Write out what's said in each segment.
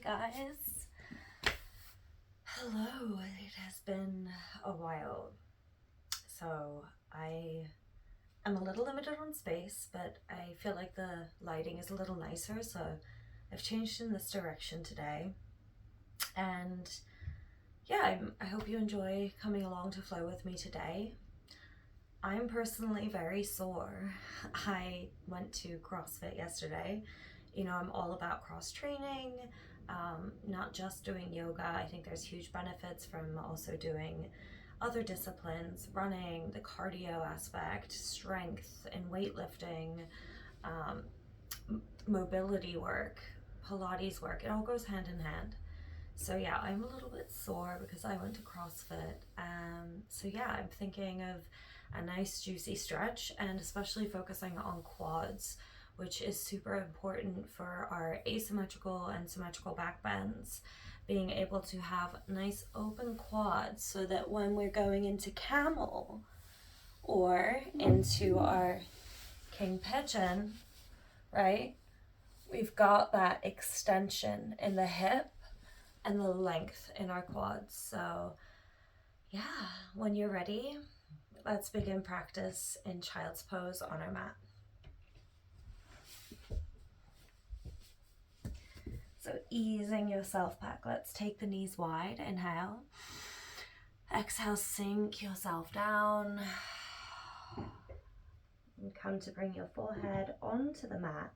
guys. Hello, it has been a while. So I am a little limited on space, but I feel like the lighting is a little nicer, so I've changed in this direction today. And yeah, I hope you enjoy coming along to flow with me today. I'm personally very sore. I went to CrossFit yesterday. You know, I'm all about cross training, not just doing yoga. I think there's huge benefits from also doing other disciplines, running, the cardio aspect, strength and weightlifting, um, mobility work, Pilates work. It all goes hand in hand. So yeah, I'm a little bit sore because I went to CrossFit. So yeah, I'm thinking of a nice juicy stretch and especially focusing on quads, which is super important for our asymmetrical and symmetrical back bends. Being able to have nice open quads so that when we're going into camel or into our king pigeon, right, we've got that extension in the hip and the length in our quads. So yeah, when you're ready, let's begin practice in child's pose on our mat. So easing yourself back, let's take the knees wide, inhale. Exhale, sink yourself down. And come to bring your forehead onto the mat.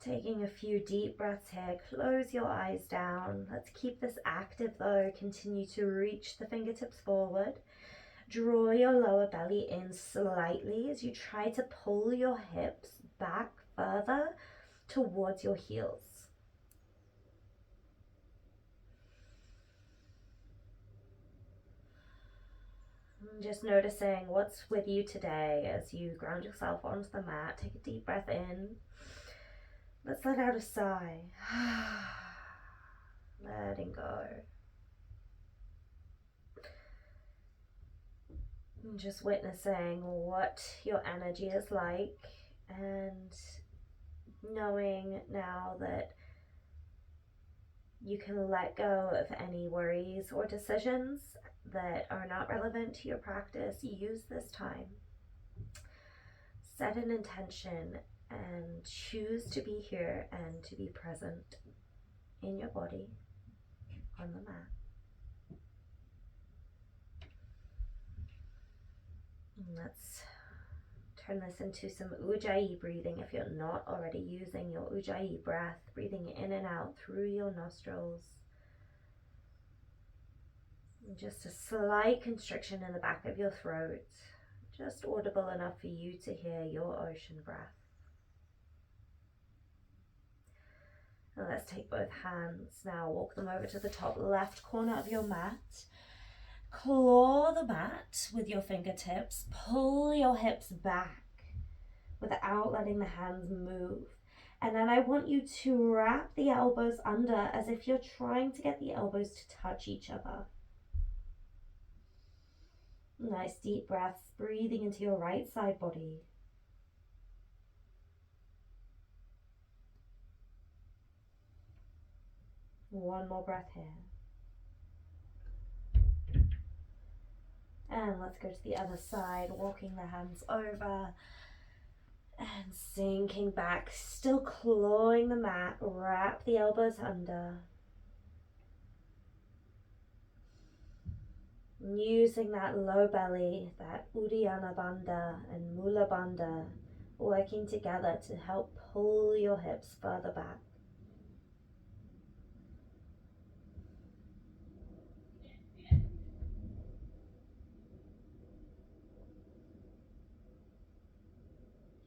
Taking a few deep breaths here, close your eyes down. Let's keep this active though. Continue to reach the fingertips forward. Draw your lower belly in slightly as you try to pull your hips back further towards your heels. And just noticing what's with you today as you ground yourself onto the mat. Take a deep breath in. Let's let out a sigh. Letting go. And just witnessing what your energy is like and knowing now that you can let go of any worries or decisions that are not relevant to your practice. Use this time. Set an intention and choose to be here and to be present in your body on the mat. And let's turn this into some Ujjayi breathing if you're not already using your Ujjayi breath, breathing in and out through your nostrils. And just a slight constriction in the back of your throat, just audible enough for you to hear your ocean breath. And let's take both hands now, walk them over to the top left corner of your mat. Claw the mat with your fingertips, pull your hips back without letting the hands move. And then I want you to wrap the elbows under as if you're trying to get the elbows to touch each other. Nice deep breaths, breathing into your right side body. One more breath here. And let's go to the other side, walking the hands over and sinking back, still clawing the mat, wrap the elbows under. Using that low belly, that Uddiyana Bandha and Mula Bandha, working together to help pull your hips further back.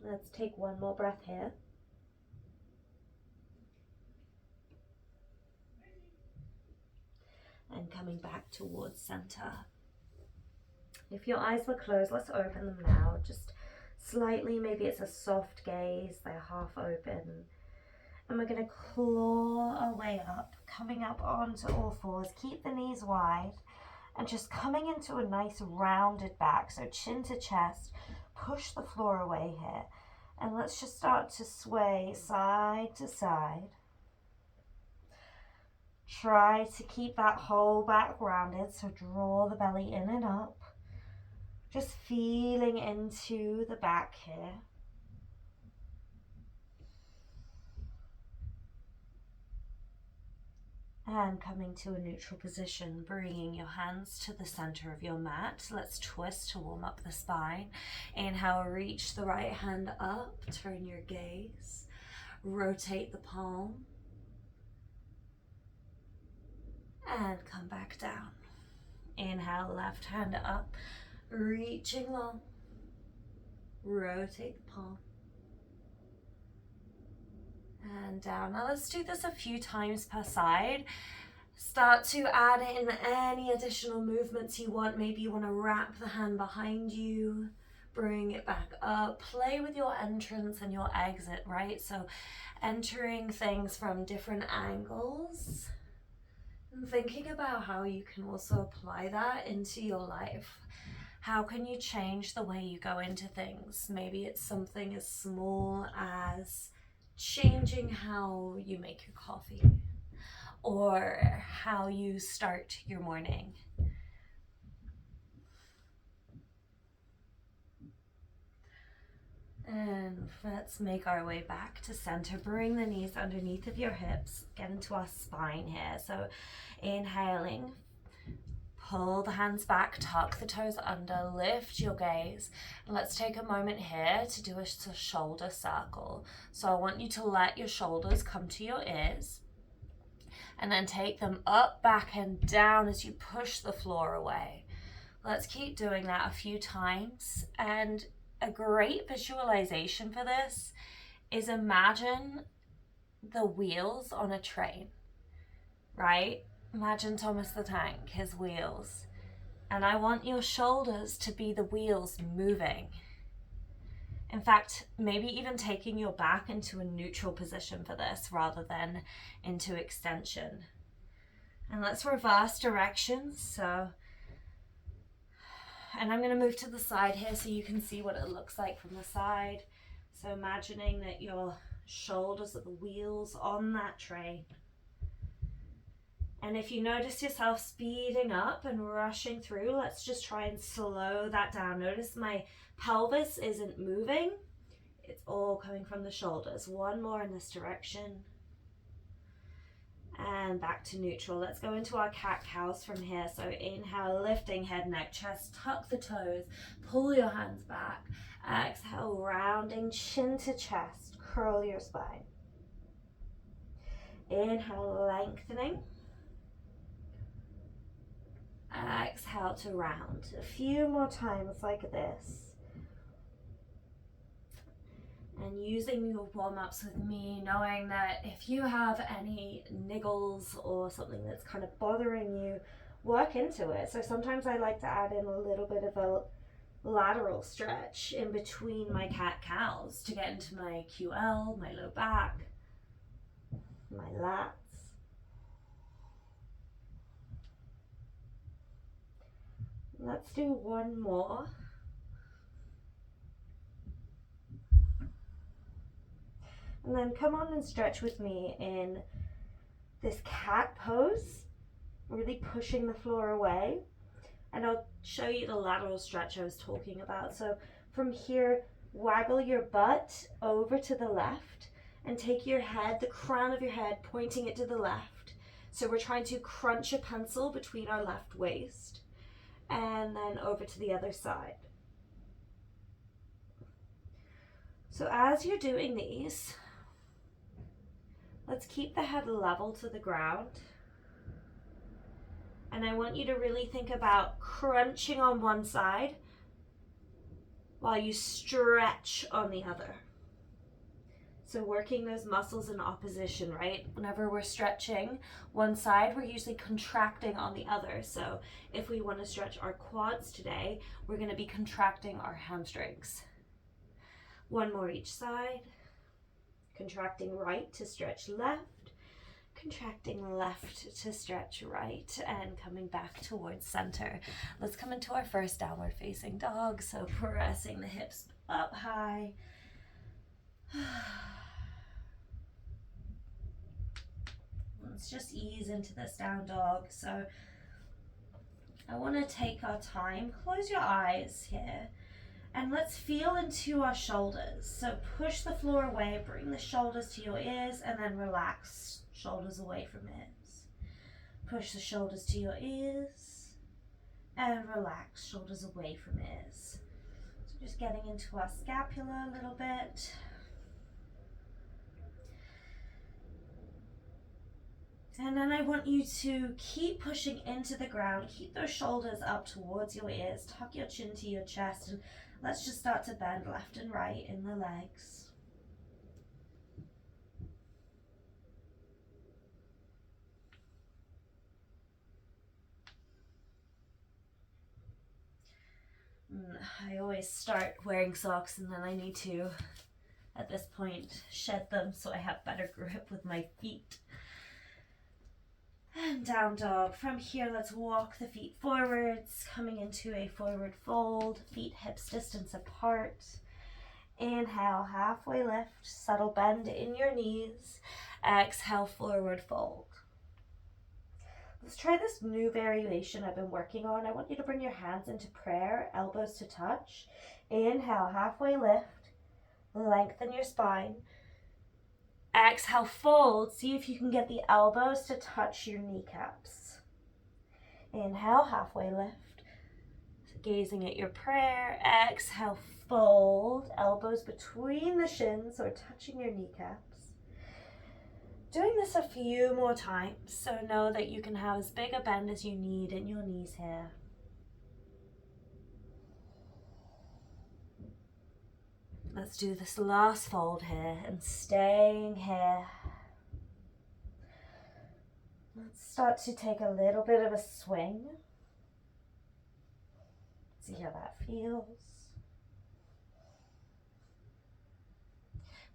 Let's take one more breath here. And coming back towards center. If your eyes were closed, let's open them now. Just slightly, maybe it's a soft gaze, they're half open. And we're going to claw our way up, coming up onto all fours. Keep the knees wide and just coming into a nice rounded back. So chin to chest, push the floor away here. And let's just start to sway side to side. Try to keep that whole back rounded, so draw the belly in and up. Just feeling into the back here. And coming to a neutral position, bringing your hands to the center of your mat. Let's twist to warm up the spine. Inhale, reach the right hand up, turn your gaze, rotate the palm, and come back down. Inhale, left hand up, reaching long, rotate the palm, and down. Now let's do this a few times per side. Start to add in any additional movements you want. Maybe you want to wrap the hand behind you, bring it back up, play with your entrance and your exit, right? So entering things from different angles and thinking about how you can also apply that into your life. How can you change the way you go into things? Maybe it's something as small as changing how you make your coffee or how you start your morning. And let's make our way back to center. Bring the knees underneath of your hips. Get into our spine here. So inhaling, pull the hands back, tuck the toes under, lift your gaze. And let's take a moment here to do a shoulder circle. So I want you to let your shoulders come to your ears and then take them up, back, and down as you push the floor away. Let's keep doing that a few times. And a great visualization for this is imagine the wheels on a train, right? Imagine Thomas the Tank, his wheels. And I want your shoulders to be the wheels moving. In fact, maybe even taking your back into a neutral position for this rather than into extension. And let's reverse directions. And I'm going to move to the side here so you can see what it looks like from the side. So imagining that your shoulders are the wheels on that train. And if you notice yourself speeding up and rushing through, let's just try and slow that down. Notice my pelvis isn't moving. It's all coming from the shoulders. One more in this direction. And back to neutral. Let's go into our cat-cows from here. So inhale, lifting head, neck, chest, tuck the toes, pull your hands back. Exhale, rounding chin to chest, curl your spine. Inhale, lengthening. Exhale to round. A few more times like this. And using your warm-ups with me, knowing that if you have any niggles or something that's kind of bothering you, work into it. So sometimes I like to add in a little bit of a lateral stretch in between my cat-cows to get into my QL, my low back, my lats. Let's do one more. And then come on and stretch with me in this cat pose, really pushing the floor away. And I'll show you the lateral stretch I was talking about. So from here, waggle your butt over to the left and take your head, the crown of your head, pointing it to the left. So we're trying to crunch a pencil between our left waist and then over to the other side. So as you're doing these, let's keep the head level to the ground. And I want you to really think about crunching on one side while you stretch on the other. So working those muscles in opposition, right? Whenever we're stretching one side, we're usually contracting on the other. So if we want to stretch our quads today, we're going to be contracting our hamstrings. One more each side. Contracting right to stretch left, contracting left to stretch right, and coming back towards center. Let's come into our first downward facing dog. So pressing the hips up high. Let's just ease into this down dog. So I want to take our time. Close your eyes here. And let's feel into our shoulders. So push the floor away, bring the shoulders to your ears, and then relax, shoulders away from ears. Push the shoulders to your ears, and relax, shoulders away from ears. So just getting into our scapula a little bit. And then I want you to keep pushing into the ground. Keep those shoulders up towards your ears. Tuck your chin to your chest. And let's just start to bend left and right in the legs. I always start wearing socks and then I need to, at this point, shed them so I have better grip with my feet. And down dog. From here, let's walk the feet forwards, coming into a forward fold, feet hips distance apart. Inhale, halfway lift, subtle bend in your knees. Exhale, forward fold. Let's try this new variation I've been working on. I want you to bring your hands into prayer, elbows to touch. Inhale, halfway lift, lengthen your spine. Exhale, fold. See if you can get the elbows to touch your kneecaps. Inhale, halfway lift. Gazing at your prayer. Exhale, fold. Elbows between the shins or touching your kneecaps. Doing this a few more times, so know that you can have as big a bend as you need in your knees here. Let's do this last fold here and staying here. Let's start to take a little bit of a swing. See how that feels.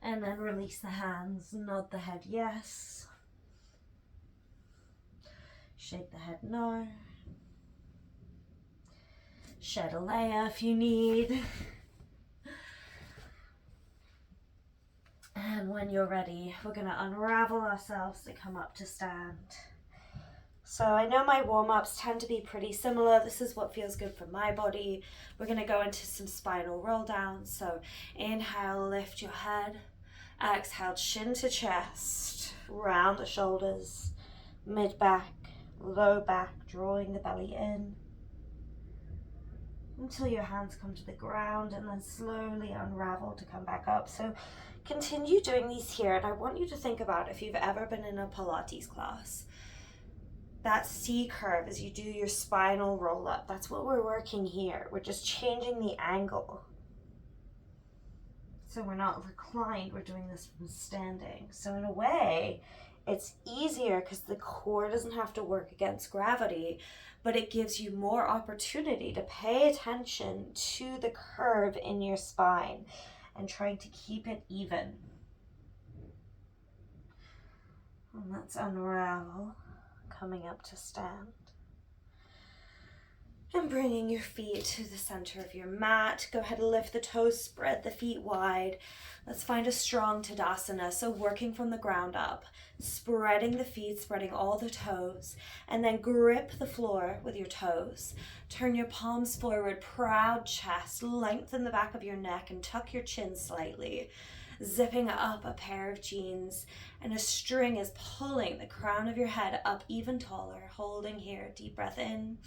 And then release the hands, nod the head yes. Shake the head no. Shed a layer if you need. And when you're ready, we're going to unravel ourselves to come up to stand. So I know my warm-ups tend to be pretty similar. This is what feels good for my body. We're going to go into some spinal roll downs. So inhale, lift your head. Exhale, chin to chest, round the shoulders, mid-back, low back, drawing the belly in until your hands come to the ground and then slowly unravel to come back up. So continue doing these here, and I want you to think about if you've ever been in a Pilates class. That C curve as you do your spinal roll up, that's what we're working here. We're just changing the angle. So we're not reclined, we're doing this from standing. So in a way, it's easier because the core doesn't have to work against gravity, but it gives you more opportunity to pay attention to the curve in your spine and trying to keep it even. And let's unravel, coming up to stand. And bringing your feet to the center of your mat. Go ahead and lift the toes, spread the feet wide. Let's find a strong Tadasana. So working from the ground up, spreading the feet, spreading all the toes, and then grip the floor with your toes. Turn your palms forward, proud chest, lengthen the back of your neck and tuck your chin slightly. Zipping up a pair of jeans, and a string is pulling the crown of your head up even taller. Holding here, deep breath in.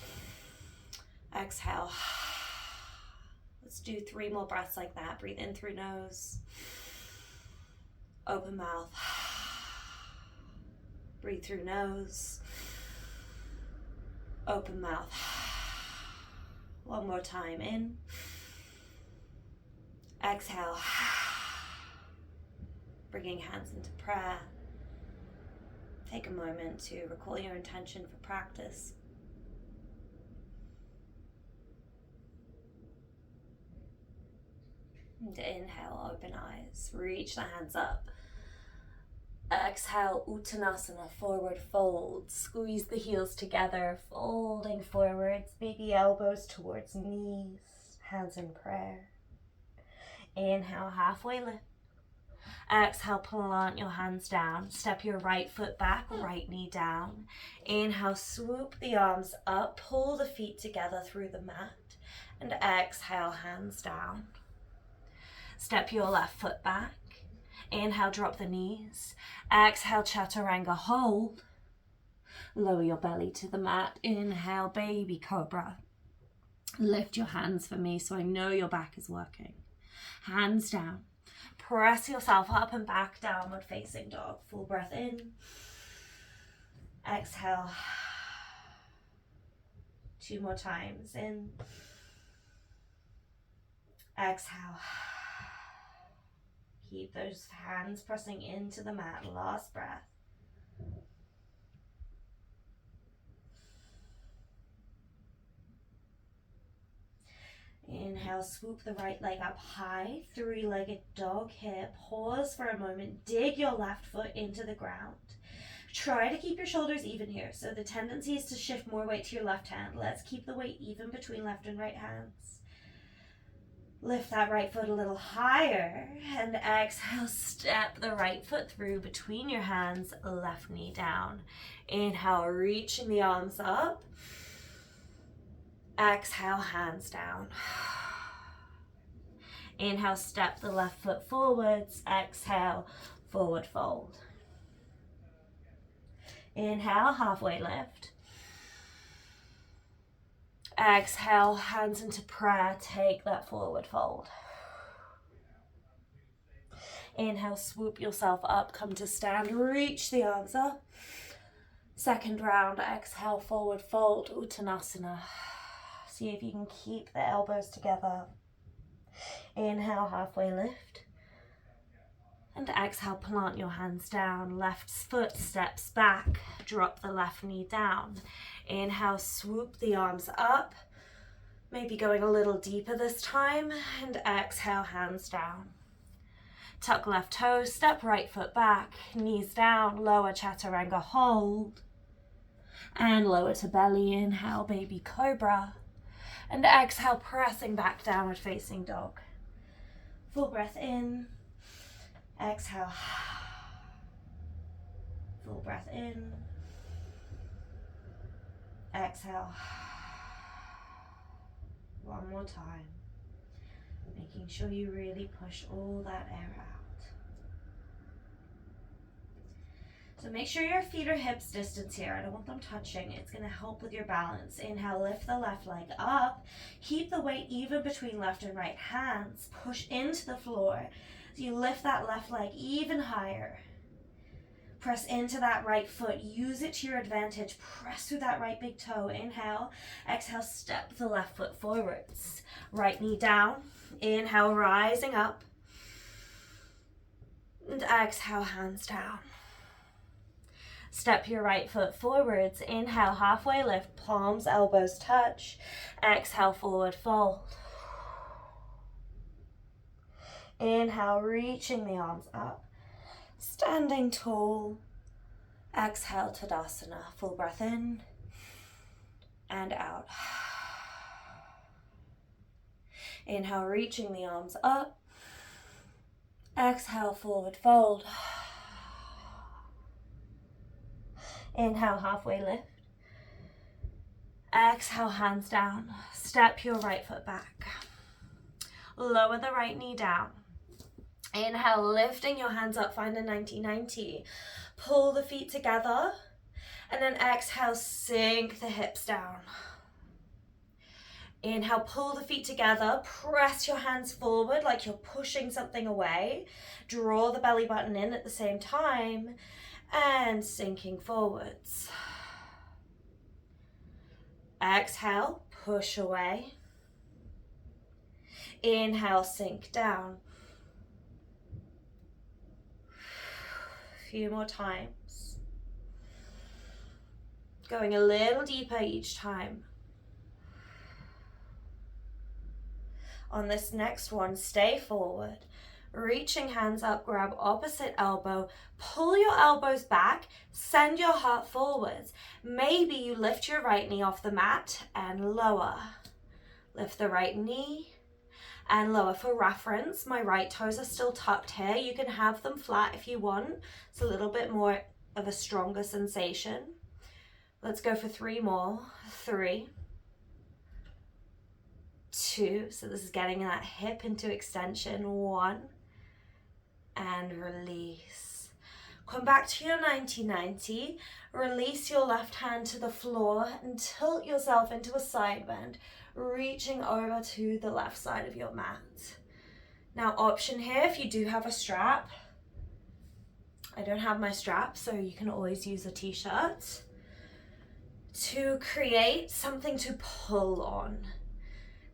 Exhale. Let's do 3 more breaths like that. Breathe in through nose. Open mouth. Breathe through nose. Open mouth. One more time. In. Exhale. Bringing hands into prayer. Take a moment to recall your intention for practice. And inhale, open eyes, reach the hands up. Exhale, Uttanasana, forward fold. Squeeze the heels together, folding forwards, baby elbows towards knees, hands in prayer. Inhale, halfway lift. Exhale, plant your hands down. Step your right foot back, right knee down. Inhale, swoop the arms up, pull the feet together through the mat. And exhale, hands down. Step your left foot back. Inhale, drop the knees. Exhale, chaturanga, hold. Lower your belly to the mat. Inhale, baby cobra. Lift your hands for me so I know your back is working. Hands down. Press yourself up and back, downward facing dog. Full breath in. Exhale. 2 more times. In. Exhale. Keep those hands pressing into the mat. Last breath. Inhale, swoop the right leg up high, 3-legged dog here. Pause for a moment, dig your left foot into the ground. Try to keep your shoulders even here. So the tendency is to shift more weight to your left hand. Let's keep the weight even between left and right hands. Lift that right foot a little higher and exhale, step the right foot through between your hands, left knee down. Inhale, reaching the arms up. Exhale, hands down. Inhale, step the left foot forwards. Exhale, forward fold. Inhale, halfway lift. Exhale, hands into prayer. Take that forward fold. Inhale, swoop yourself up. Come to stand. Reach the arms up. Second round. Exhale, forward fold. Uttanasana. See if you can keep the elbows together. Inhale, halfway lift. And exhale, plant your hands down. Left foot steps back. Drop the left knee down. Inhale, swoop the arms up. Maybe going a little deeper this time. And exhale, hands down. Tuck left toe, step right foot back. Knees down, lower chaturanga, hold. And lower to belly. Inhale, baby cobra. And exhale, pressing back, downward facing dog. Full breath in. Exhale. Full breath in. Exhale. One more time. Making sure you really push all that air out. So make sure your feet are hips distance here. I don't want them touching. It's going to help with your balance. Inhale, lift the left leg up. Keep the weight even between left and right hands. Push into the floor. So you lift that left leg even higher. Press into that right foot. Use it to your advantage. Press through that right big toe. Inhale. Exhale, step the left foot forwards. Right knee down. Inhale, rising up. And exhale, hands down. Step your right foot forwards. Inhale, halfway lift. Palms, elbows touch. Exhale, forward fold. Inhale, reaching the arms up. Standing tall. Exhale, Tadasana. Full breath in and out. Inhale, reaching the arms up. Exhale, forward fold. Inhale, halfway lift. Exhale, hands down. Step your right foot back. Lower the right knee down. Inhale, lifting your hands up, find a 90-90. Pull the feet together. And then exhale, sink the hips down. Inhale, pull the feet together. Press your hands forward like you're pushing something away. Draw the belly button in at the same time. And sinking forwards. Exhale, push away. Inhale, sink down. A few more times. Going a little deeper each time. On this next one, stay forward. Reaching hands up, grab opposite elbow, pull your elbows back, send your heart forwards. Maybe you lift your right knee off the mat and lower. Lift the right knee and lower. For reference, my right toes are still tucked here. You can have them flat if you want. It's a little bit more of a stronger sensation. Let's go for 3 more. 3, 2, so this is getting that hip into extension. 1, and release. Come back to your 90-90. Release your left hand to the floor and tilt yourself into a side bend, reaching over to the left side of your mat. Now, option here, if you do have a strap. I don't have my strap, so you can always use a t-shirt to create something to pull on.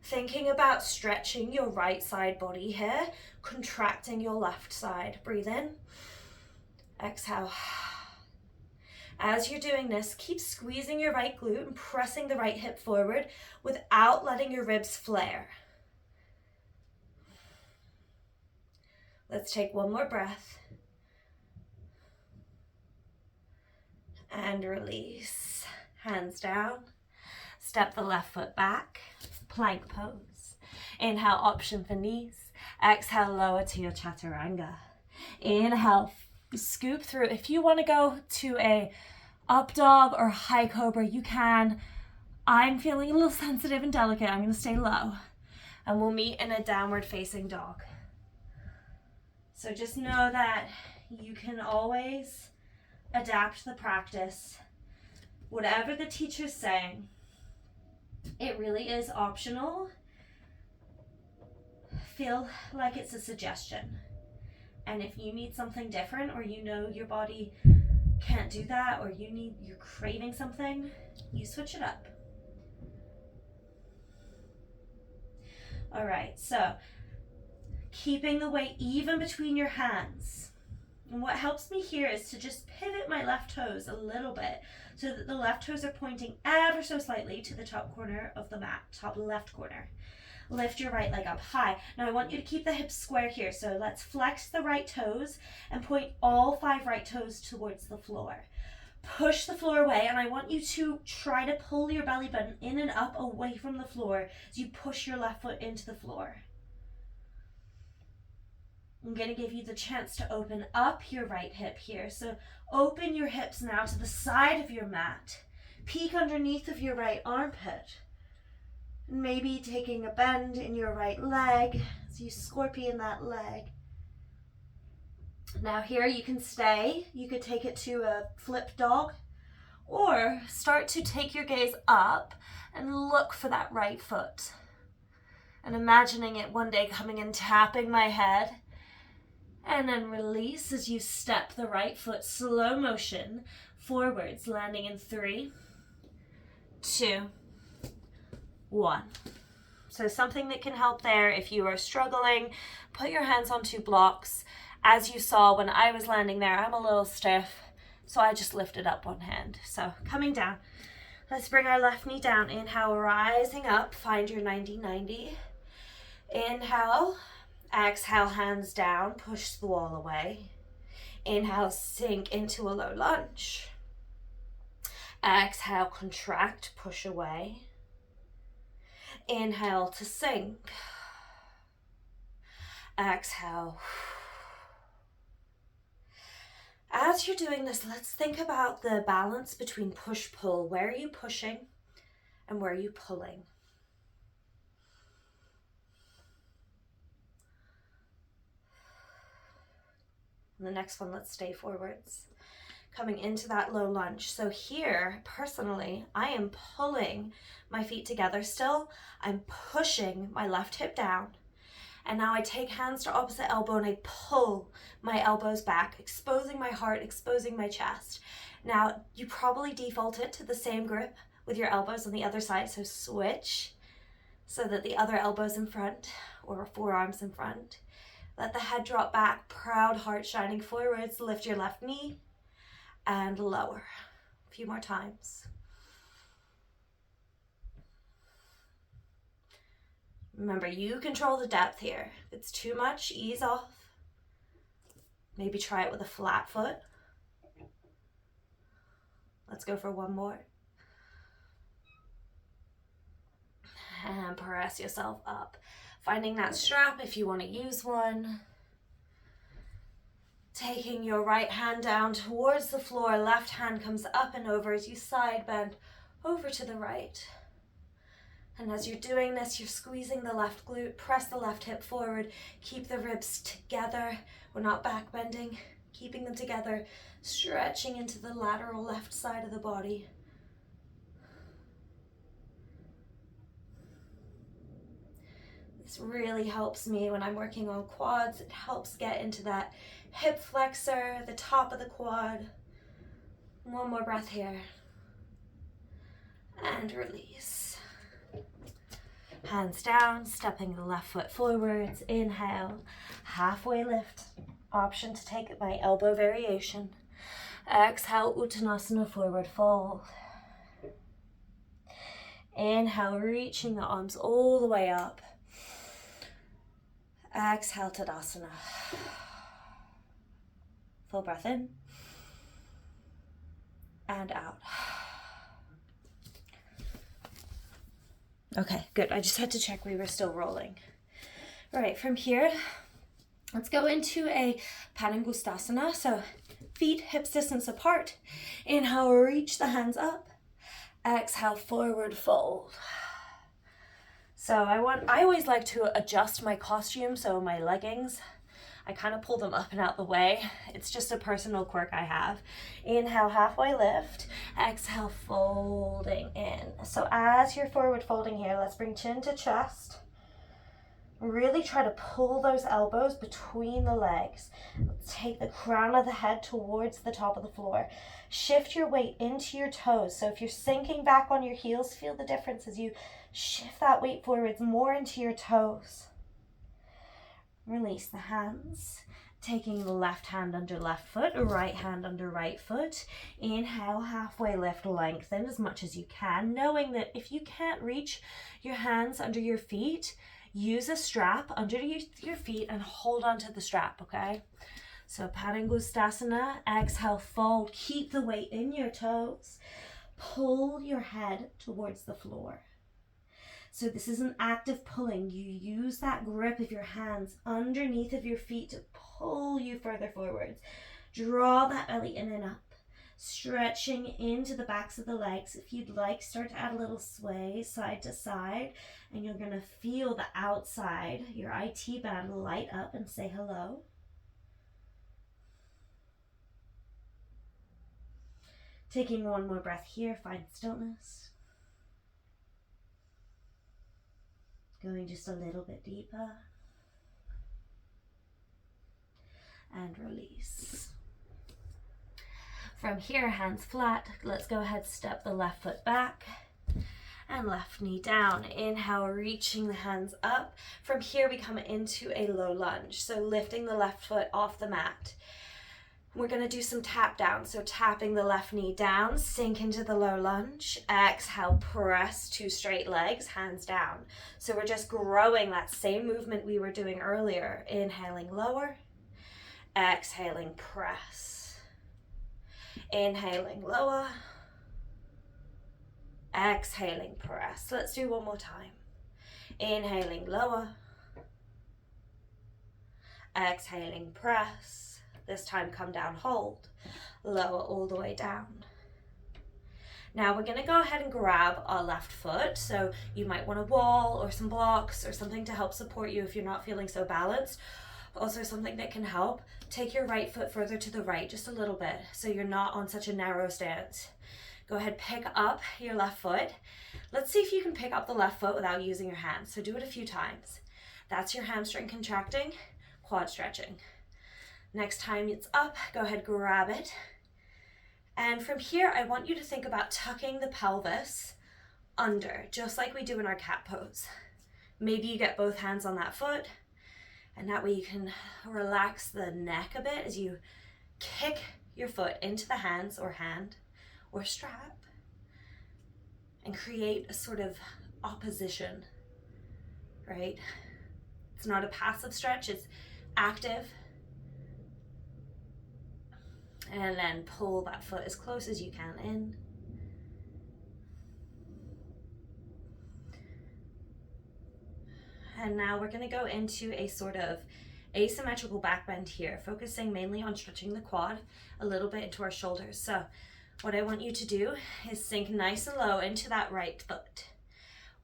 Thinking about stretching your right side body here, contracting your left side. Breathe in, exhale. As you're doing this, keep squeezing your right glute and pressing the right hip forward without letting your ribs flare. Let's take 1 more breath. And release. Hands down. Step the left foot back. Plank pose. Inhale, option for knees. Exhale, lower to your chaturanga. Inhale, scoop through. If you want to go to a up dog or high cobra, you can. I'm feeling a little sensitive and delicate. I'm going to stay low. And we'll meet in a downward facing dog. So just know that you can always adapt the practice. Whatever the teacher's saying, it really is optional. Feel like it's a suggestion. And if you need something different, or you know your body can't do that, or you're craving something, you switch it up. All right, so keeping the weight even between your hands. And what helps me here is to just pivot my left toes a little bit so that the left toes are pointing ever so slightly to the top corner of the mat, top left corner. Lift your right leg up high. Now I want you to keep the hips square here. So let's flex the right toes and point all 5 right toes towards the floor. Push the floor away, and I want you to try to pull your belly button in and up away from the floor as you push your left foot into the floor. I'm going to give you the chance to open up your right hip here. So open your hips now to the side of your mat. Peek underneath of your right armpit. Maybe taking a bend in your right leg as you scorpion that leg. Now here you can stay. You could take it to a flip dog, or start to take your gaze up and look for that right foot. And imagining it one day coming and tapping my head. And then release as you step the right foot slow motion forwards, landing in 3, 2, 1. So something that can help there if you are struggling, put your hands on 2 blocks. As you saw when I was landing there, I'm a little stiff, so I just lifted up 1 hand. So coming down, let's bring our left knee down. Inhale, rising up, find your 90-90. Inhale. Exhale, hands down, push the wall away. Inhale, sink into a low lunge. Exhale, contract, push away. Inhale to sink. Exhale. As you're doing this, let's think about the balance between push-pull. Where are you pushing and where are you pulling? And the next one, let's stay forwards. Coming into that low lunge. So here, personally, I am pulling my feet together still. I'm pushing my left hip down. And now I take hands to opposite elbow and I pull my elbows back, exposing my heart, exposing my chest. Now, you probably default it to the same grip with your elbows on the other side. So switch so that the other elbow's in front or forearms in front. Let the head drop back, proud heart shining forwards. Lift your left knee and lower. A few more times. Remember, you control the depth here. If it's too much, ease off. Maybe try it with a flat foot. Let's go for 1 more. And press yourself up. Finding that strap if you want to use one. Taking your right hand down towards the floor, left hand comes up and over as you side bend over to the right. And as you're doing this, you're squeezing the left glute, press the left hip forward, keep the ribs together. We're not back bending, keeping them together, stretching into the lateral left side of the body. This really helps me when I'm working on quads. It helps get into that hip flexor, the top of the quad. One more breath here. And release. Hands down, stepping the left foot forwards. Inhale, halfway lift. Option to take it by elbow variation. Exhale, Uttanasana, forward fold. Inhale, reaching the arms all the way up. Exhale, Tadasana. Full breath in. And out. Okay, good. I just had to check we were still rolling. All right, from here, let's go into a Padangustasana. So feet hips distance apart. Inhale, reach the hands up. Exhale, forward fold. So I always like to adjust my costume, so my leggings, I kind of pull them up and out the way. It's just a personal quirk I have. Inhale, halfway lift. Exhale, folding in. So as you're forward folding here, let's bring chin to chest. Really try to pull those elbows between the legs. Take the crown of the head towards the top of the floor. Shift your weight into your toes. So if you're sinking back on your heels, feel the difference as you shift that weight forwards more into your toes. Release the hands. Taking the left hand under left foot, right hand under right foot. Inhale, halfway lift, lengthen as much as you can, knowing that if you can't reach your hands under your feet, use a strap under your feet and hold on to the strap, okay? So Padangustasana, exhale, fold, keep the weight in your toes. Pull your head towards the floor. So this is an active pulling. You use that grip of your hands underneath of your feet to pull you further forwards. Draw that belly in and up. Stretching into the backs of the legs. If you'd like, start to add a little sway side to side. And you're going to feel the outside, your IT band, light up and say hello. Taking one more breath here, find stillness. Going just a little bit deeper. And release. From here, hands flat. Let's go ahead, step the left foot back and left knee down. Inhale, reaching the hands up. From here, we come into a low lunge. So lifting the left foot off the mat. We're going to do some tap down. So tapping the left knee down, sink into the low lunge. Exhale, press to straight legs, hands down. So we're just growing that same movement we were doing earlier. Inhaling lower, exhaling press. Inhaling lower, exhaling press. Let's do one more time. Inhaling lower, exhaling press. This time come down, hold, lower all the way down. Now we're going to go ahead and grab our left foot. So you might want a wall or some blocks or something to help support you if you're not feeling so balanced. Also something that can help, take your right foot further to the right just a little bit so you're not on such a narrow stance. Go ahead, pick up your left foot. Let's see if you can pick up the left foot without using your hands. So do it a few times. That's your hamstring contracting, quad stretching. Next time it's up, go ahead, grab it. And from here, I want you to think about tucking the pelvis under, just like we do in our cat pose. Maybe you get both hands on that foot, and that way you can relax the neck a bit as you kick your foot into the hands or hand or strap and create a sort of opposition, right? It's not a passive stretch, it's active. And then pull that foot as close as you can in. And now we're going to go into a sort of asymmetrical back bend here, focusing mainly on stretching the quad a little bit into our shoulders. So what I want you to do is sink nice and low into that right foot.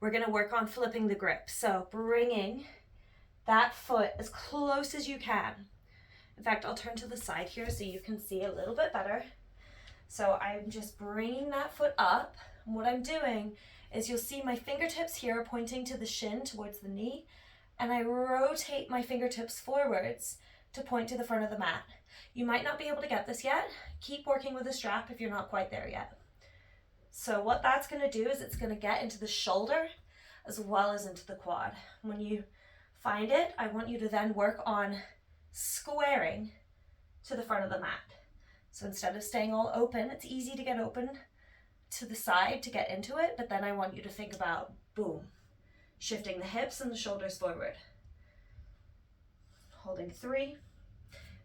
We're going to work on flipping the grip. So bringing that foot as close as you can. In fact, I'll turn to the side here so you can see a little bit better. So I'm just bringing that foot up. And what I'm doing is you'll see my fingertips here pointing to the shin towards the knee, and I rotate my fingertips forwards to point to the front of the mat. You might not be able to get this yet. Keep working with the strap if you're not quite there yet. So what that's going to do is it's going to get into the shoulder as well as into the quad. When you find it, I want you to then work on squaring to the front of the mat. So instead of staying all open, it's easy to get open to the side to get into it, but then I want you to think about, boom, shifting the hips and the shoulders forward. Holding 3.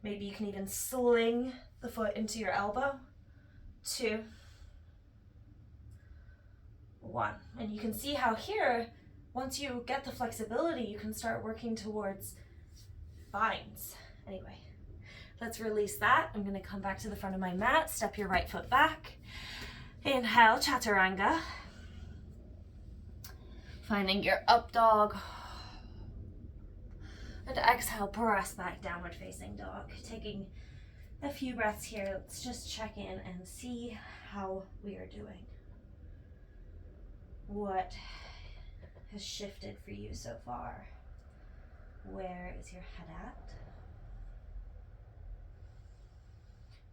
Maybe you can even sling the foot into your elbow. 2, 1. And you can see how here, once you get the flexibility, you can start working towards binds. Anyway, let's release that. I'm going to come back to the front of my mat, step your right foot back. Inhale, chaturanga. Finding your up dog. And exhale, press back, downward facing dog. Taking a few breaths here. Let's just check in and see how we are doing. What has shifted for you so far? Where is your head at?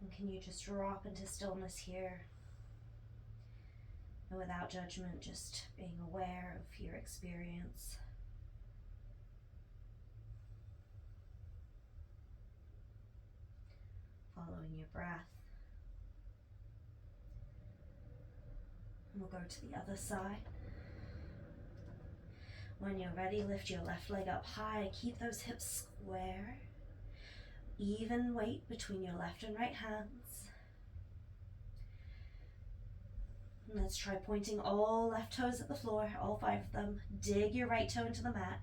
And can you just drop into stillness here? And without judgment, just being aware of your experience. Following your breath. And we'll go to the other side. When you're ready, lift your left leg up high. Keep those hips square. Even weight between your left and right hands. And let's try pointing all left toes at the floor, all 5 of them. Dig your right toe into the mat.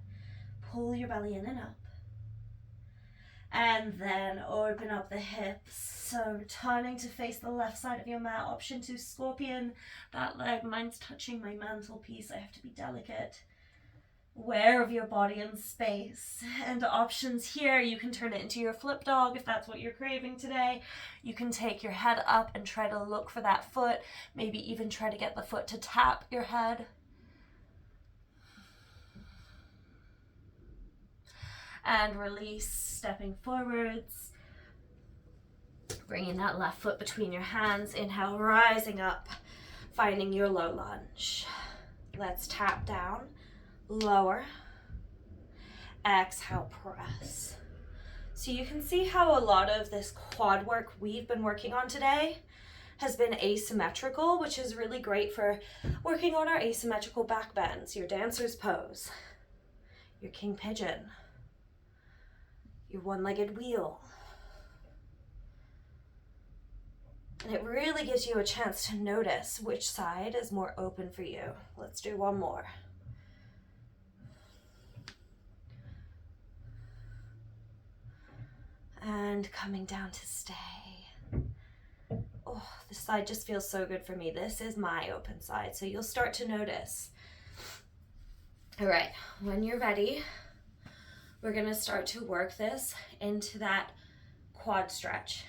Pull your belly in and up. And then open up the hips. So turning to face the left side of your mat. Option 2, scorpion. That leg, mine's touching my mantelpiece. I have to be delicate. Aware of your body and space. And options here, you can turn it into your flip dog if that's what you're craving today. You can take your head up and try to look for that foot. Maybe even try to get the foot to tap your head. And release, stepping forwards. Bringing that left foot between your hands. Inhale, rising up, finding your low lunge. Let's tap down. Lower. Exhale, press. So you can see how a lot of this quad work we've been working on today has been asymmetrical, which is really great for working on our asymmetrical back bends, your dancer's pose, your king pigeon, your one-legged wheel. And it really gives you a chance to notice which side is more open for you. Let's do one more. And coming down to stay. Oh, this side just feels so good for me. This is my open side, so you'll start to notice. All right, when you're ready, we're gonna start to work this into that quad stretch.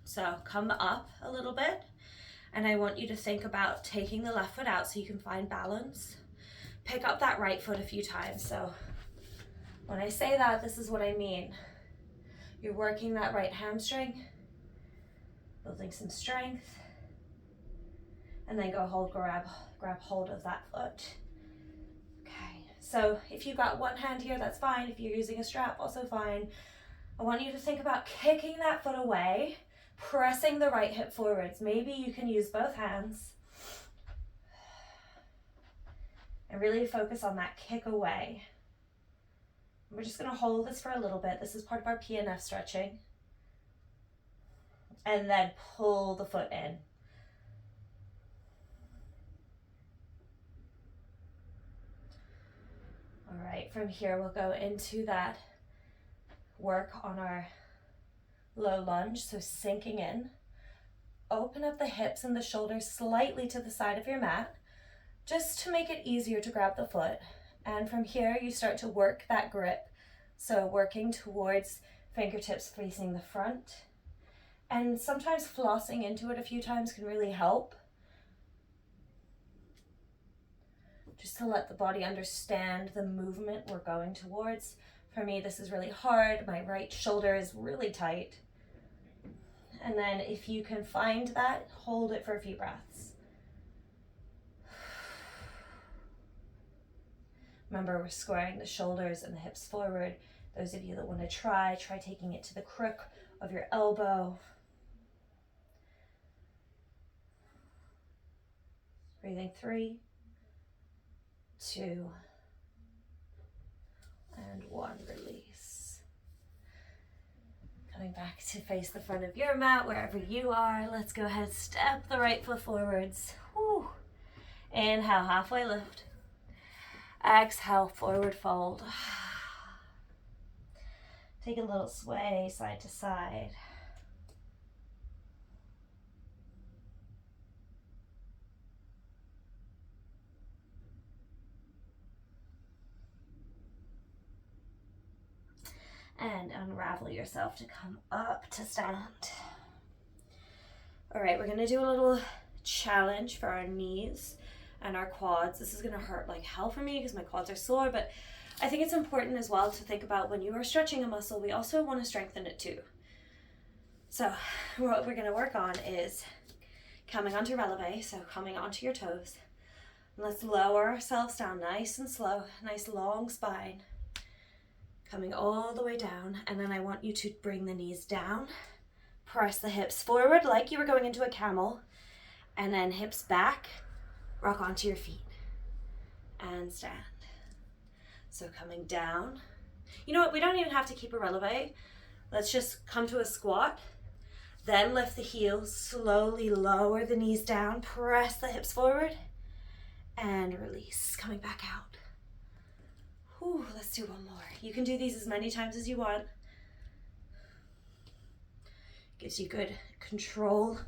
So come up a little bit, and I want you to think about taking the left foot out so you can find balance. Pick up that right foot a few times. So when I say that, this is what I mean. You're working that right hamstring, building some strength, and then go hold, grab hold of that foot. Okay, so if you've got one hand here, that's fine. If you're using a strap, also fine. I want you to think about kicking that foot away, pressing the right hip forwards. Maybe you can use both hands. And really focus on that kick away. We're just going to hold this for a little bit. This is part of our PNF stretching. And then pull the foot in. All right, from here we'll go into that work on our low lunge, so sinking in. Open up the hips and the shoulders slightly to the side of your mat, just to make it easier to grab the foot. And from here, you start to work that grip. So working towards fingertips facing the front. And sometimes flossing into it a few times can really help. Just to let the body understand the movement we're going towards. For me, this is really hard. My right shoulder is really tight. And then if you can find that, hold it for a few breaths. Remember, we're squaring the shoulders and the hips forward. Those of you that want to try taking it to the crook of your elbow. Breathing 3, 2, and 1, release. Coming back to face the front of your mat, wherever you are. Let's go ahead, step the right foot forwards. Whew. Inhale, halfway lift. Exhale, forward fold. Take a little sway side to side. And unravel yourself to come up to stand. All right, we're gonna do a little challenge for our knees and our quads. This is gonna hurt like hell for me because my quads are sore, but I think it's important as well to think about when you are stretching a muscle, we also wanna strengthen it too. So what we're gonna work on is coming onto releve, so coming onto your toes. And let's lower ourselves down nice and slow, nice long spine. Coming all the way down, and then I want you to bring the knees down, press the hips forward like you were going into a camel, and then hips back, rock onto your feet, and stand. So coming down. You know what, we don't even have to keep a releve. Let's just come to a squat, then lift the heels, slowly lower the knees down, press the hips forward, and release, coming back out. Ooh, let's do one more. You can do these as many times as you want. Gives you good control.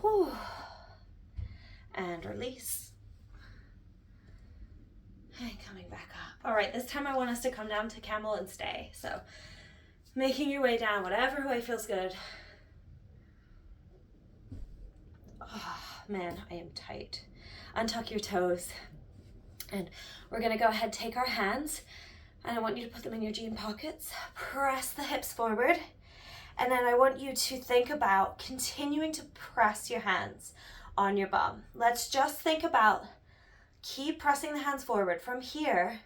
Ooh. And release. And coming back up. All right, this time I want us to come down to camel and stay. So making your way down, whatever way feels good. Oh, man, I am tight. Untuck your toes. And we're gonna go ahead, take our hands, and I want you to put them in your jean pockets. Press the hips forward. And then I want you to think about continuing to press your hands on your bum. Let's just think about, keep pressing the hands forward. From here,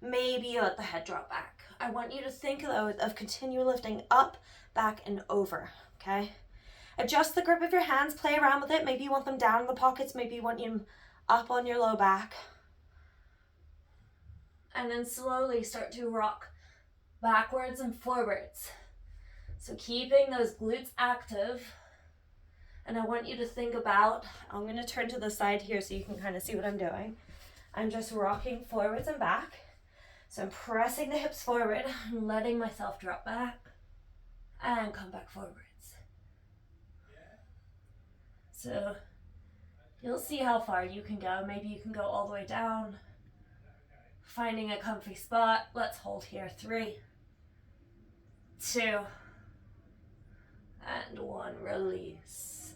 maybe you let the head drop back. I want you to think though of continual lifting up, back, and over, okay? Adjust the grip of your hands, play around with it. Maybe you want them down in the pockets, maybe you want them up on your low back. And then slowly start to rock backwards and forwards. So keeping those glutes active. And I want you to think about, I'm gonna turn to the side here so you can kind of see what I'm doing. I'm just rocking forwards and back. So I'm pressing the hips forward, and letting myself drop back and come back forwards. So you'll see how far you can go. Maybe you can go all the way down. Finding a comfy spot. Let's hold here. 3, 2, and 1. Release.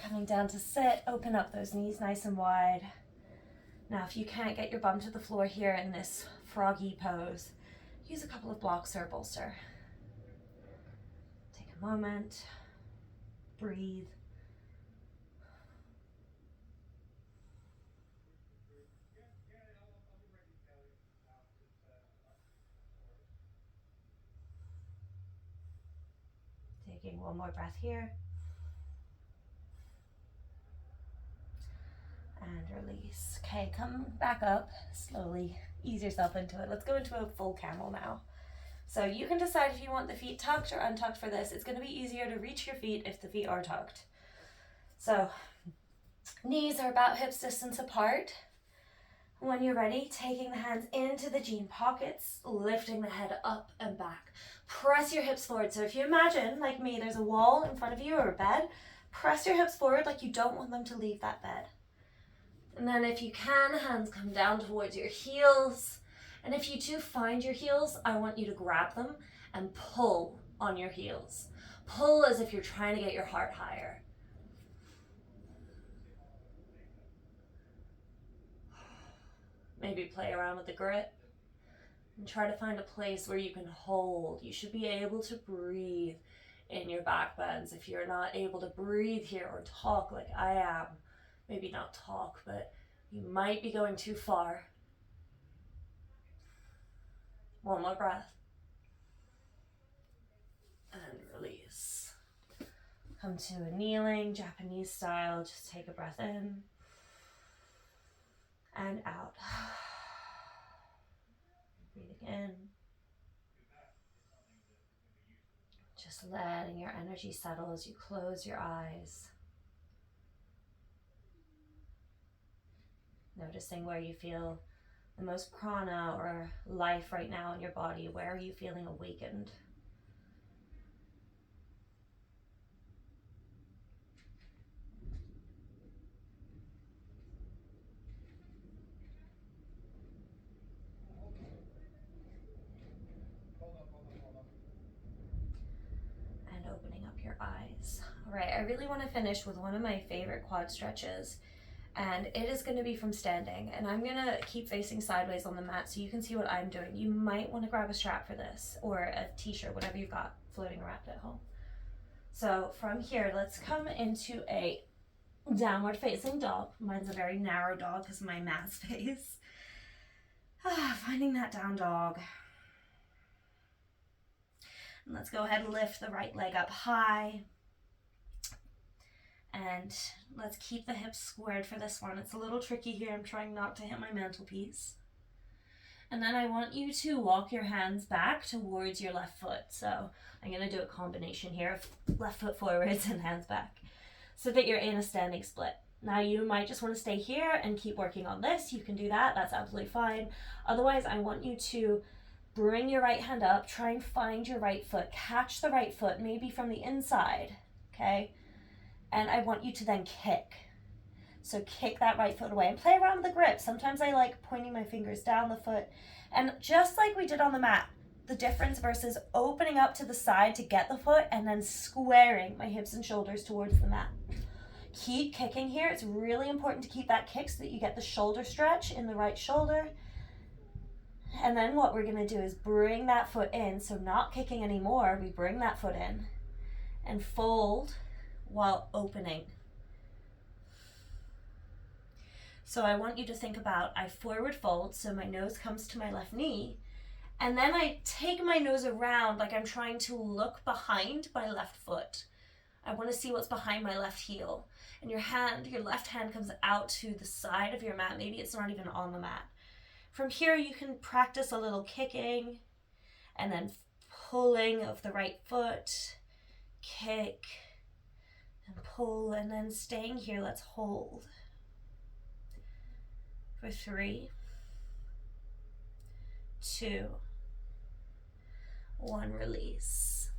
Coming down to sit. Open up those knees nice and wide. Now, if you can't get your bum to the floor here in this froggy pose, use a couple of blocks or a bolster. Take a moment. Breathe. Taking one more breath here. And release. Okay, come back up slowly. Ease yourself into it. Let's go into a full camel now. So you can decide if you want the feet tucked or untucked for this. It's going to be easier to reach your feet if the feet are tucked. So knees are about hips distance apart. When you're ready, taking the hands into the jean pockets, lifting the head up and back. Press your hips forward. So if you imagine, like me, there's a wall in front of you or a bed, press your hips forward like you don't want them to leave that bed. And then if you can, hands come down towards your heels. And if you do find your heels, I want you to grab them and pull on your heels. Pull as if you're trying to get your heart higher. Maybe play around with the grip and try to find a place where you can hold. You should be able to breathe in your back bends. If you're not able to breathe here or talk like I am, maybe not talk, but you might be going too far. One more breath. And release. Come to a kneeling, Japanese style. Just take a breath in and out. Breathing in. Just letting your energy settle as you close your eyes. Noticing where you feel the most prana or life right now in your body. Where are you feeling awakened? And opening up your eyes. All right, I really want to finish with one of my favorite quad stretches. And it is going to be from standing. And I'm going to keep facing sideways on the mat so you can see what I'm doing. You might want to grab a strap for this or a t-shirt, whatever you've got floating around at home. So from here, let's come into a downward facing dog. Mine's a very narrow dog because of my mat space. Finding that down dog. And let's go ahead and lift the right leg up high. And let's keep the hips squared for this one. It's a little tricky here. I'm trying not to hit my mantelpiece. And then I want you to walk your hands back towards your left foot. So I'm going to do a combination here of left foot forwards and hands back so that you're in a standing split. Now you might just want to stay here and keep working on this. You can do that. That's absolutely fine. Otherwise, I want you to bring your right hand up, try and find your right foot, catch the right foot, maybe from the inside, okay? And I want you to then kick. So kick that right foot away and play around with the grip. Sometimes I like pointing my fingers down the foot. And just like we did on the mat, the difference versus opening up to the side to get the foot and then squaring my hips and shoulders towards the mat. Keep kicking here. It's really important to keep that kick so that you get the shoulder stretch in the right shoulder. And then what we're going to do is bring that foot in. So not kicking anymore. We bring that foot in and fold while opening. So I want you to think about, I forward fold, so my nose comes to my left knee, and then I take my nose around like I'm trying to look behind my left foot. I want to see what's behind my left heel. And your left hand comes out to the side of your mat. Maybe it's not even on the mat. From here, you can practice a little kicking and then pulling of the right foot, kick, and pull, and then staying here. Let's hold for 3, 2, 1, release.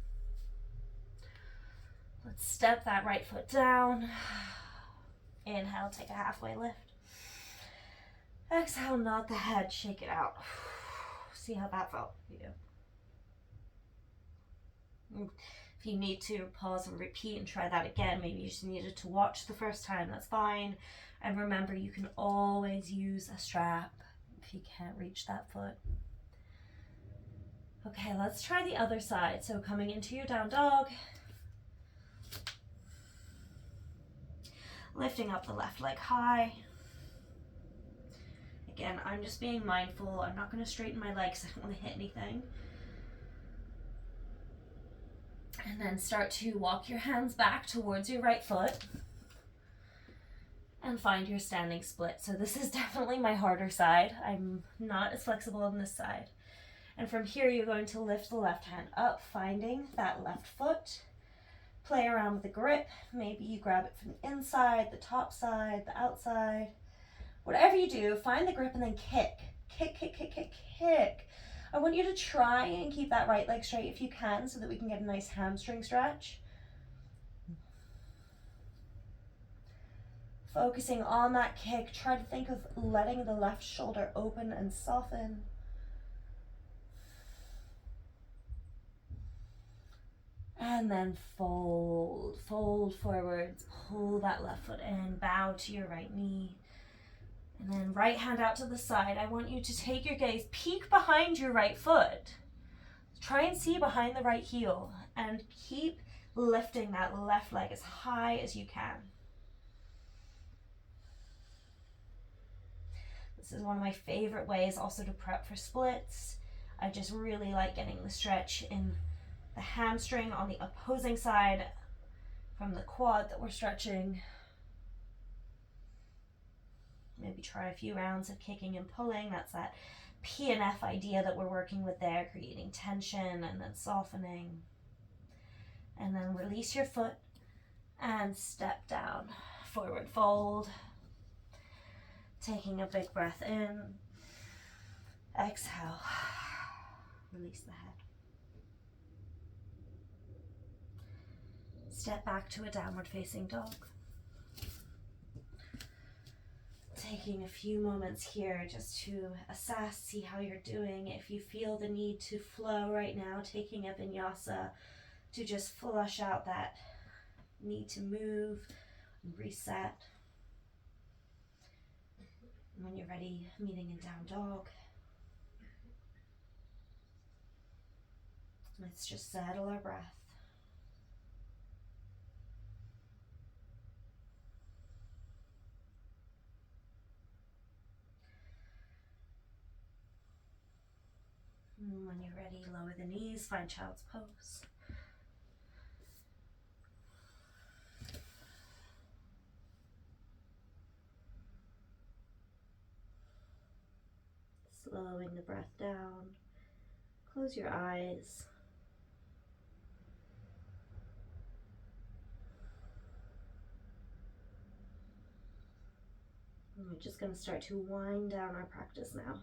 Let's step that right foot down. Inhale, take a halfway lift. Exhale, nod the head, shake it out. See how that felt for you. If you need to, pause and repeat and try that again. Maybe you just needed to watch the first time, that's fine. And remember, you can always use a strap if you can't reach that foot. Okay, let's try the other side. So coming into your down dog, lifting up the left leg high. Again, I'm just being mindful. I'm not going to straighten my legs. I don't want to hit anything. And then start to walk your hands back towards your right foot and find your standing split. So this is definitely my harder side. I'm not as flexible on this side. And from here, you're going to lift the left hand up, finding that left foot. Play around with the grip. Maybe you grab it from the inside, the top side, the outside, Whatever you do, find the grip and then kick. Kick, kick, kick, kick, kick. I want you to try and keep that right leg straight if you can so that we can get a nice hamstring stretch. Focusing on that kick, try to think of letting the left shoulder open and soften. And then fold forwards, pull that left foot in, bow to your right knee. And then right hand out to the side. I want you to take your gaze, peek behind your right foot. Try and see behind the right heel and keep lifting that left leg as high as you can. This is one of my favorite ways also to prep for splits. I just really like getting the stretch in the hamstring on the opposing side from the quad that we're stretching. Maybe try a few rounds of kicking and pulling. That's that P and F idea that we're working with there, creating tension and then softening. And then release your foot and step down. Forward fold. Taking a big breath in. Exhale. Release the head. Step back to a downward facing dog. Taking a few moments here just to assess, see how you're doing. If you feel the need to flow right now, taking a vinyasa to just flush out that need to move and reset. When you're ready, meeting in down dog. Let's just settle our breath. And when you're ready, lower the knees, find child's pose. Slowing the breath down. Close your eyes. And we're just going to start to wind down our practice now.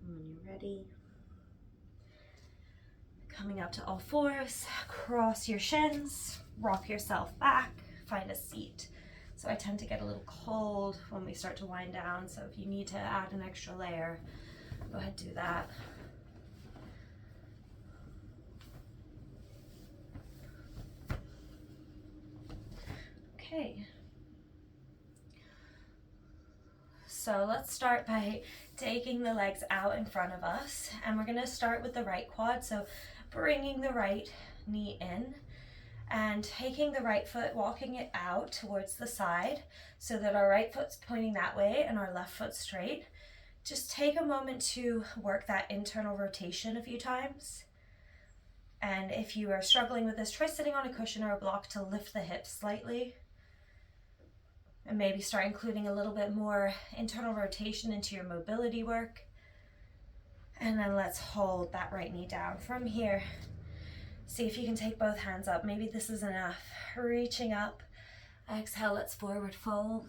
And when you're ready, coming up to all fours, cross your shins, rock yourself back, find a seat. So I tend to get a little cold when we start to wind down, so if you need to add an extra layer, go ahead and do that. Okay. So let's start by taking the legs out in front of us, and we're going to start with the right quad. So bringing the right knee in and taking the right foot, walking it out towards the side so that our right foot's pointing that way and our left foot straight. Just take a moment to work that internal rotation a few times. And if you are struggling with this, try sitting on a cushion or a block to lift the hips slightly. And maybe start including a little bit more internal rotation into your mobility work. And then let's hold that right knee down. From here, see if you can take both hands up. Maybe this is enough. Reaching up. Exhale, let's forward fold.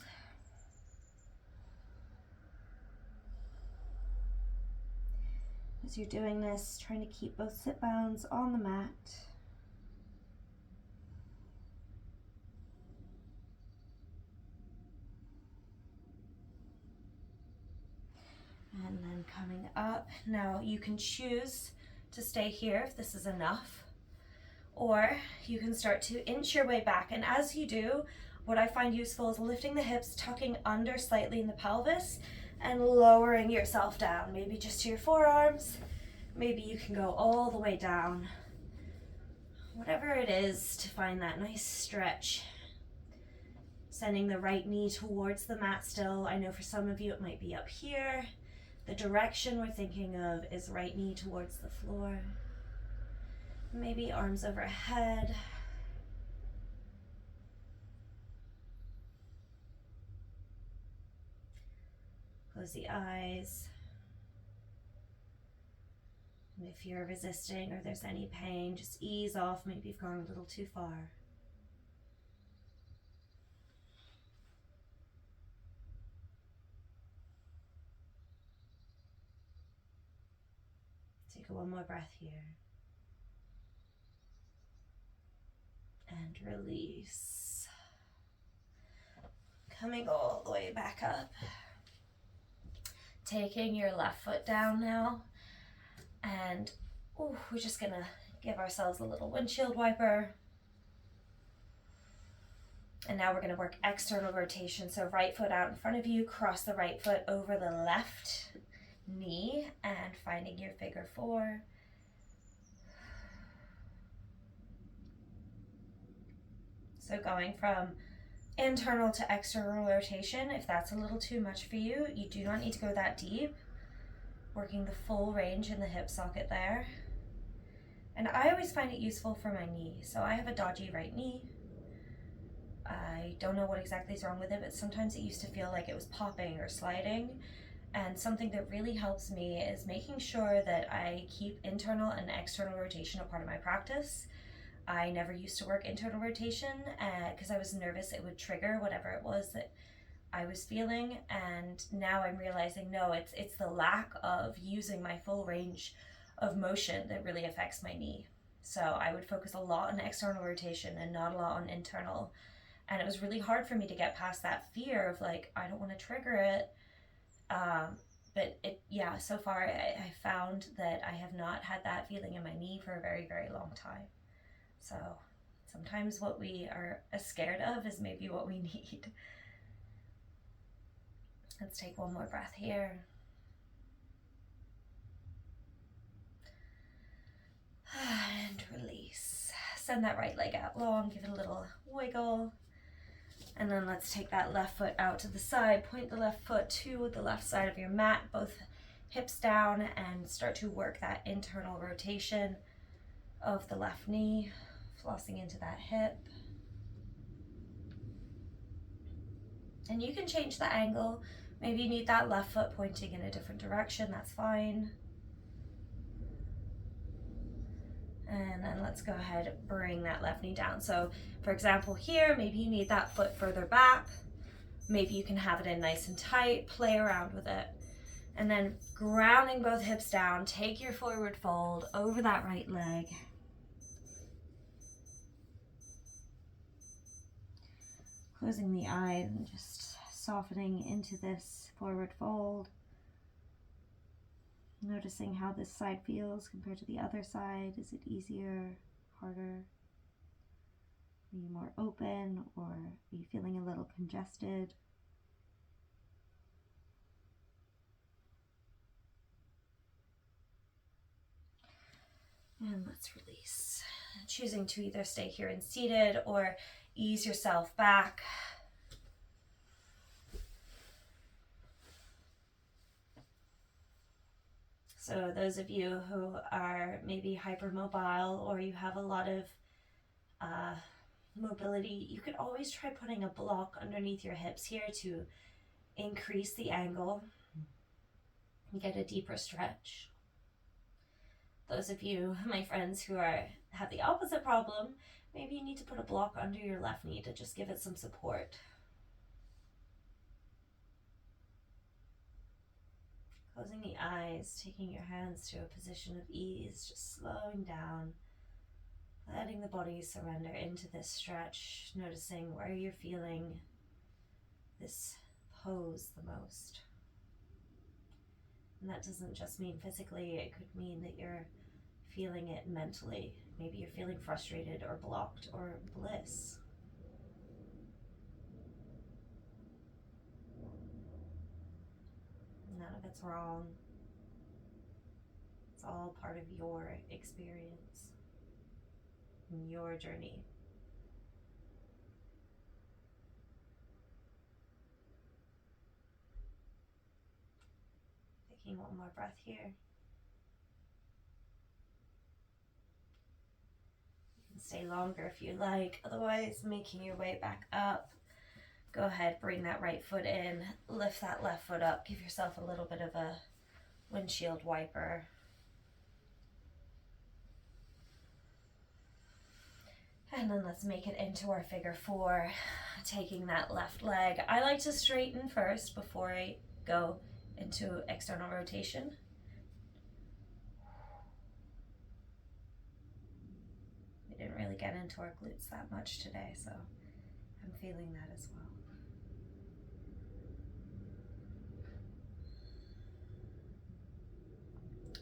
As you're doing this, trying to keep both sit bones on the mat. And then coming up. Now you can choose to stay here if this is enough, or you can start to inch your way back. And as you do, what I find useful is lifting the hips, tucking under slightly in the pelvis, and lowering yourself down, maybe just to your forearms. Maybe you can go all the way down. Whatever it is to find that nice stretch. Sending the right knee towards the mat still. I know for some of you it might be up here. The direction we're thinking of is right knee towards the floor. Maybe arms overhead. Close the eyes. And if you're resisting or there's any pain, just ease off. Maybe you've gone a little too far. Take one more breath here. And release. Coming all the way back up. Taking your left foot down now. And we're just gonna give ourselves a little windshield wiper. And now we're gonna work external rotation. So right foot out in front of you, cross the right foot over the left knee and finding your figure four. So going from internal to external rotation, if that's a little too much for you, you do not need to go that deep. Working the full range in the hip socket there. And I always find it useful for my knee. So I have a dodgy right knee. I don't know what exactly is wrong with it, but sometimes it used to feel like it was popping or sliding. And something that really helps me is making sure that I keep internal and external rotation a part of my practice. I never used to work internal rotation because I was nervous it would trigger whatever it was that I was feeling, and now I'm realizing no, it's the lack of using my full range of motion that really affects my knee. So I would focus a lot on external rotation and not a lot on internal, and it was really hard for me to get past that fear of like, I don't want to trigger it. But so far I found that I have not had that feeling in my knee for a very, very long time. So sometimes what we are scared of is maybe what we need. Let's take one more breath here. And release. Send that right leg out long, give it a little wiggle. And then let's take that left foot out to the side, point the left foot to the left side of your mat, both hips down, and start to work that internal rotation of the left knee, flossing into that hip. And you can change the angle. Maybe you need that left foot pointing in a different direction, that's fine. And then let's go ahead and bring that left knee down. So for example here, maybe you need that foot further back. Maybe you can have it in nice and tight, play around with it. And then grounding both hips down, take your forward fold over that right leg. Closing the eyes and just softening into this forward fold. Noticing how this side feels compared to the other side. Is it easier, harder? Are you more open, or are you feeling a little congested? And let's release. Choosing to either stay here and seated or ease yourself back. So those of you who are maybe hypermobile or you have a lot of mobility, you could always try putting a block underneath your hips here to increase the angle and get a deeper stretch. Those of you, my friends, who have the opposite problem, maybe you need to put a block under your left knee to just give it some support. Closing the eyes, taking your hands to a position of ease, just slowing down, letting the body surrender into this stretch, noticing where you're feeling this pose the most. And that doesn't just mean physically, it could mean that you're feeling it mentally. Maybe you're feeling frustrated or blocked or bliss. None of it's wrong. It's all part of your experience and your journey. Taking one more breath here. You can stay longer if you like, otherwise making your way back up. Go ahead, bring that right foot in, lift that left foot up, give yourself a little bit of a windshield wiper. And then let's make it into our figure four, taking that left leg. I like to straighten first before I go into external rotation. didn't really get into our glutes that much today, so I'm feeling that as well.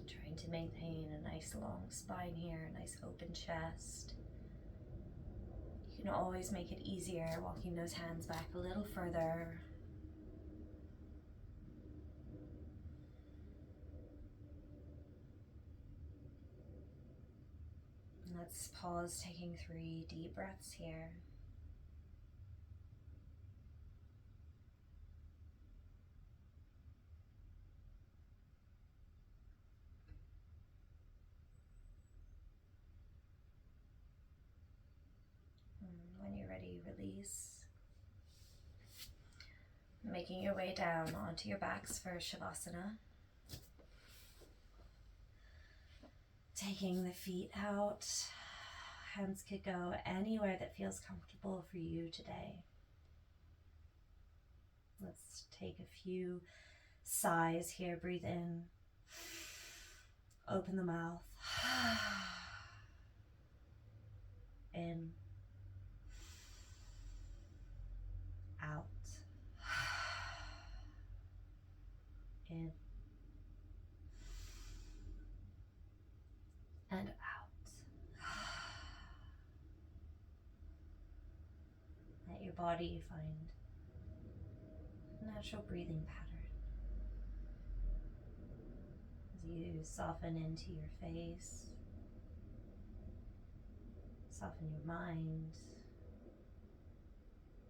Trying to maintain a nice long spine here, a nice open chest. You can always make it easier walking those hands back a little further. Let's pause, taking 3 deep breaths here. And when you're ready, release. Making your way down onto your backs for Shavasana. Taking the feet out. Hands could go anywhere that feels comfortable for you today. Let's take a few sighs here. Breathe in. Open the mouth. In. Out. In. And out. Let your body find a natural breathing pattern. As you soften into your face, soften your mind,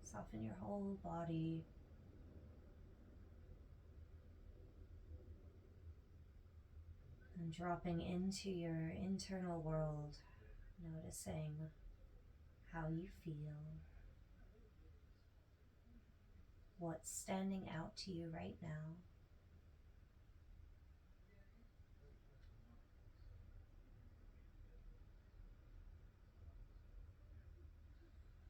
soften your whole body. And dropping into your internal world, noticing how you feel, what's standing out to you right now.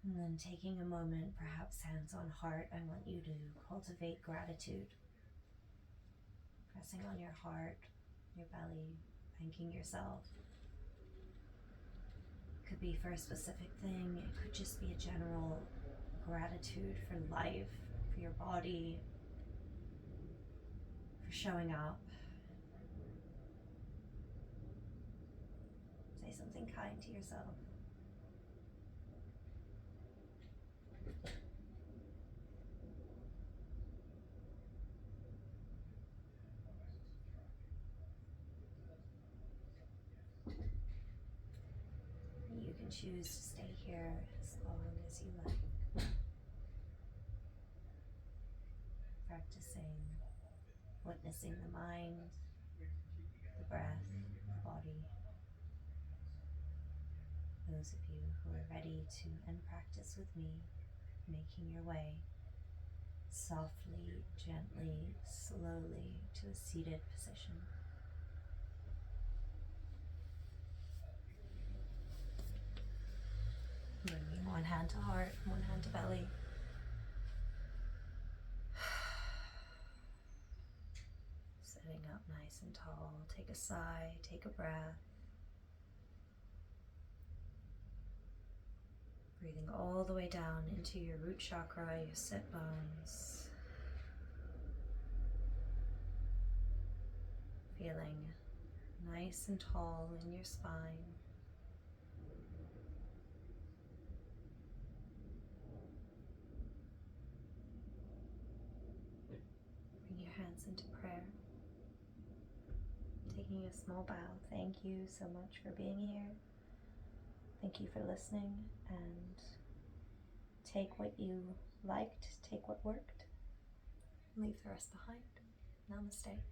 And then taking a moment, perhaps hands on heart, I want you to cultivate gratitude. Pressing on your heart, your belly, thanking yourself. It could be for a specific thing. It could just be a general gratitude for life, for your body, for showing up. Say something kind to yourself. You can choose to stay here as long as you like. Practicing, witnessing the mind, the breath, the body. Those of you who are ready to end practice with me, making your way softly, gently, slowly to a seated position. Bringing one hand to heart, one hand to belly. Sitting up nice and tall. Take a sigh, take a breath. Breathing all the way down into your root chakra, your sit bones. Feeling nice and tall in your spine. Bring your hands into prayer. Taking a small bow. Thank you so much for being here. Thank you for listening, and take what you liked, take what worked, leave the rest behind. Namaste.